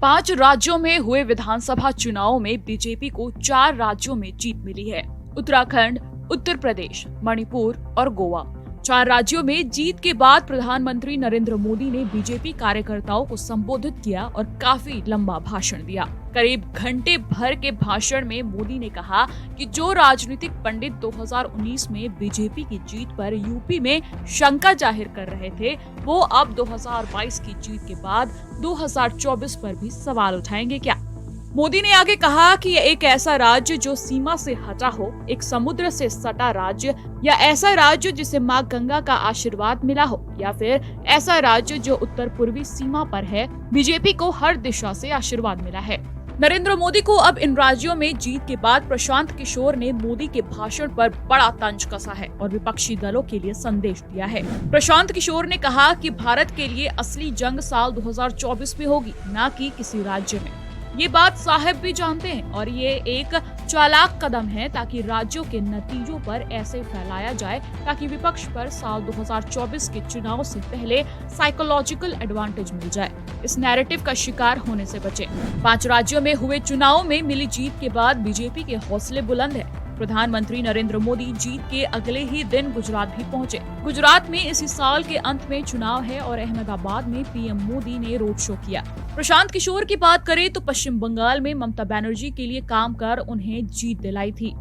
5 राज्यों में हुए विधानसभा चुनावों में बीजेपी को 4 राज्यों में जीत मिली है। उत्तराखंड, उत्तर प्रदेश, मणिपुर और गोवा। 4 राज्यों में जीत के बाद प्रधानमंत्री नरेंद्र मोदी ने बीजेपी कार्यकर्ताओं को संबोधित किया और काफी लंबा भाषण दिया। करीब घंटे भर के भाषण में मोदी ने कहा कि जो राजनीतिक पंडित 2019 में बीजेपी की जीत पर यूपी में शंका जाहिर कर रहे थे, वो अब 2022 की जीत के बाद 2024 पर भी सवाल उठाएंगे क्या? मोदी ने आगे कहा कि एक ऐसा राज्य जो सीमा से हटा हो, एक समुद्र से सटा राज्य, या ऐसा राज्य जिसे मां गंगा का आशीर्वाद मिला हो, या फिर ऐसा राज्य जो उत्तर पूर्वी सीमा पर है, बीजेपी को हर दिशा से आशीर्वाद मिला है। नरेंद्र मोदी को अब इन राज्यों में जीत के बाद प्रशांत किशोर ने मोदी के भाषण पर बड़ा तंज कसा है और विपक्षी दलों के लिए संदेश दिया है। प्रशांत किशोर ने कहा कि भारत के लिए असली जंग साल 2024 में होगी, न कि किसी राज्य में। ये बात साहब भी जानते हैं और ये एक चालाक कदम है ताकि राज्यों के नतीजों पर ऐसे फैलाया जाए ताकि विपक्ष पर साल 2024 के चुनाव से पहले साइकोलॉजिकल एडवांटेज मिल जाए। इस नैरेटिव का शिकार होने से बचे। 5 राज्यों में हुए चुनाव में मिली जीत के बाद बीजेपी के हौसले बुलंद है। प्रधानमंत्री नरेंद्र मोदी जीत के अगले ही दिन गुजरात भी पहुंचे। गुजरात में इसी साल के अंत में चुनाव है और अहमदाबाद में पीएम मोदी ने रोड शो किया। प्रशांत किशोर की बात करें तो पश्चिम बंगाल में ममता बनर्जी के लिए काम कर उन्हें जीत दिलाई थी।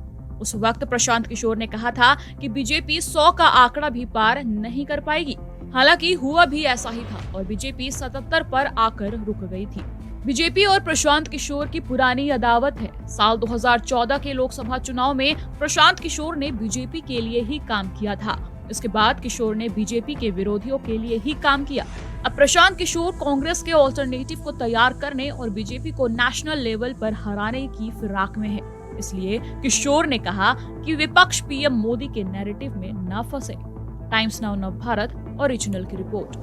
उस वक्त प्रशांत किशोर ने कहा था कि बीजेपी 100 का आंकड़ा भी पार नहीं कर पाएगी। हालांकि हुआ भी ऐसा ही था और बीजेपी 77 पर आकर रुक गई थी। बीजेपी और प्रशांत किशोर की पुरानी अदावत है। साल 2014 के लोकसभा चुनाव में प्रशांत किशोर ने बीजेपी के लिए ही काम किया था। इसके बाद किशोर ने बीजेपी के विरोधियों के लिए ही काम किया। अब प्रशांत किशोर कांग्रेस के ऑल्टरनेटिव को तैयार करने और बीजेपी को नेशनल लेवल पर हराने की फिराक में है। इसलिए किशोर ने कहा कि विपक्ष पीएम मोदी के नैरेटिव में न फंसे। टाइम्स नाउ नव भारत ओरिजिनल की रिपोर्ट।